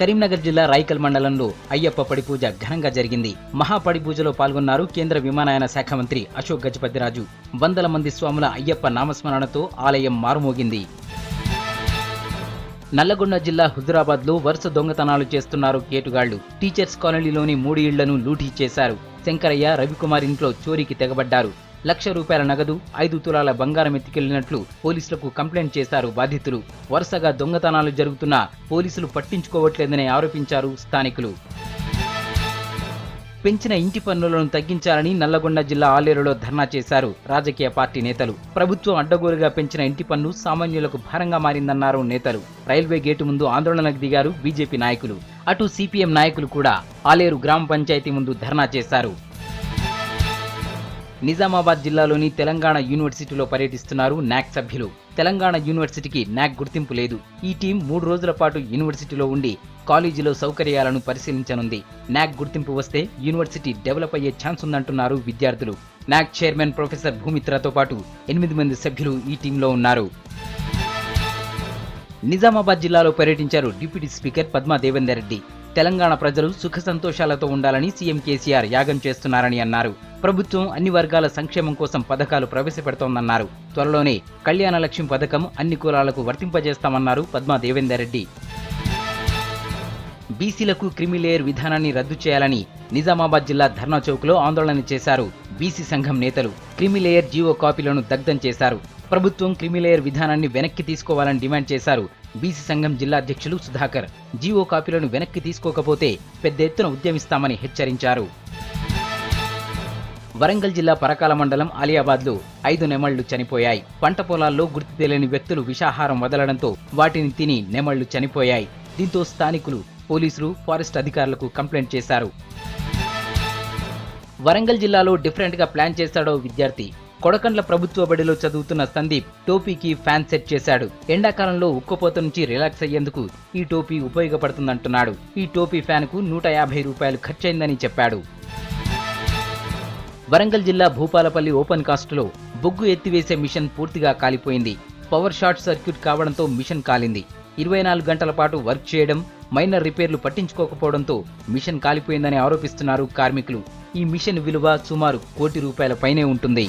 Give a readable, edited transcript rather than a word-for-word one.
కరీంనగర్ జిల్లా రాయికల్ మండలంలో అయ్యప్ప పడిపూజ ఘనంగా జరిగింది. మహాపడిపూజలో పాల్గొన్నారు కేంద్ర విమానయాన శాఖ మంత్రి అశోక్ గజపతిరాజు. వందల మంది స్వాముల అయ్యప్ప నామస్మరణతో ఆలయం మారుమోగింది. నల్లగొండ జిల్లా హుజురాబాద్లో వరుస దొంగతనాలు చేస్తున్నారు కేటుగాళ్లు. టీచర్స్ కాలనీలోని 3 ఇళ్లను లూటీ చేశారు. శంకరయ్య, రవికుమార్ ఇంట్లో చోరీకి తెగబడ్డారు. ₹1,00,000 నగదు, 5 తులాల బంగారం ఎత్తుకెళ్లినట్లు పోలీసులకు కంప్లైంట్ చేశారు బాధితులు. వరుసగా దొంగతనాలు జరుగుతున్నా పోలీసులు పట్టించుకోవట్లేదని ఆరోపించారు స్థానికులు. పెంచిన ఇంటి పన్నులను తగ్గించాలని నల్లగొండ జిల్లా ఆలేరులో ధర్నా చేశారు రాజకీయ పార్టీ నేతలు. ప్రభుత్వం అడ్డగోలుగా పెంచిన ఇంటి పన్ను సామాన్యులకు భారంగా మారిందన్నారు నేతలు. రైల్వే గేటు ముందు ఆందోళనకు దిగారు బీజేపీ నాయకులు. అటు సిపిఎం నాయకులు కూడా ఆలేరు గ్రామ పంచాయతీ ముందు ధర్నా చేశారు. నిజామాబాద్ జిల్లాలోని తెలంగాణ యూనివర్సిటీలో పర్యటిస్తున్నారు నాక్ సభ్యులు. తెలంగాణ యూనివర్సిటీకి నాక్ గుర్తింపు లేదు. ఈ టీం 3 రోజుల పాటు యూనివర్సిటీలో ఉండి కాలేజీలో సౌకర్యాలను పరిశీలించనుంది. నాక్ గుర్తింపు వస్తే యూనివర్సిటీ డెవలప్ అయ్యే ఛాన్స్ ఉందంటున్నారు విద్యార్థులు. నాక్ చైర్మన్ ప్రొఫెసర్ భూమిత్రతో పాటు 8 మంది సభ్యులు ఈ టీంలో ఉన్నారు. నిజామాబాద్ జిల్లాలో పర్యటించారు డిప్యూటీ స్పీకర్ పద్మా దేవేందర్ రెడ్డి. తెలంగాణ ప్రజలు సుఖ సంతోషాలతో ఉండాలని సీఎం కేసీఆర్ యాగం చేస్తున్నారని అన్నారు. ప్రభుత్వం అన్ని వర్గాల సంక్షేమం కోసం పథకాలు ప్రవేశపెడుతోందన్నారు. త్వరలోనే కళ్యాణ లక్ష్మి పథకం అన్ని కులాలకు వర్తింపజేస్తామన్నారు పద్మా దేవేందర్ రెడ్డి. బీసీలకు క్రిమిలేయర్ విధానాన్ని రద్దు చేయాలని నిజామాబాద్ జిల్లా ధర్నా చౌక్లో ఆందోళన చేశారు బీసీ సంఘం నేతలు. క్రిమిలేయర్ జీవో కాపీలను దగ్ధం చేశారు. ప్రభుత్వం క్రిమిలేయర్ విధానాన్ని వెనక్కి తీసుకోవాలని డిమాండ్ చేశారు బీసీ సంఘం జిల్లా అధ్యక్షులు సుధాకర్. జీవో కాపీలను వెనక్కి తీసుకోకపోతే పెద్ద ఎత్తున ఉద్యమిస్తామని హెచ్చరించారు. వరంగల్ జిల్లా పరకాల మండలం ఆలియాబాద్లో 5 నెమళ్లు చనిపోయాయి. పంట పొలాల్లో గుర్తు తెలియని వ్యక్తులు విషాహారం వదలడంతో వాటిని తిని నెమళ్లు చనిపోయాయి. దీంతో స్థానికులు, పోలీసులు, ఫారెస్ట్ అధికారులకు కంప్లైంట్ చేశారు. వరంగల్ జిల్లాలో డిఫరెంట్ గా ప్లాన్ చేశాడో విద్యార్థి. కొడకండ్ల ప్రభుత్వ బడిలో చదువుతున్న సందీప్ టోపీకి ఫ్యాన్ సెట్ చేశాడు. ఎండాకాలంలో ఉక్కపోత నుంచి రిలాక్స్ అయ్యేందుకు ఈ టోపీ ఉపయోగపడుతుందంటున్నాడు. ఈ టోపీ ఫ్యాన్ కు ₹150 ఖర్చయిందని చెప్పాడు. వరంగల్ జిల్లా భూపాలపల్లి ఓపెన్ కాస్ట్లో బొగ్గు ఎత్తివేసే మిషన్ పూర్తిగా కాలిపోయింది. పవర్ షార్ట్ సర్క్యూట్ కావడంతో మిషన్ కాలింది. 24 గంటల పాటు వర్క్ చేయడం, మైనర్ రిపేర్లు పట్టించుకోకపోవడంతో మిషన్ కాలిపోయిందని ఆరోపిస్తున్నారు కార్మికులు. ఈ మిషన్ విలువ సుమారు ₹1 కోటి పైనే ఉంటుంది.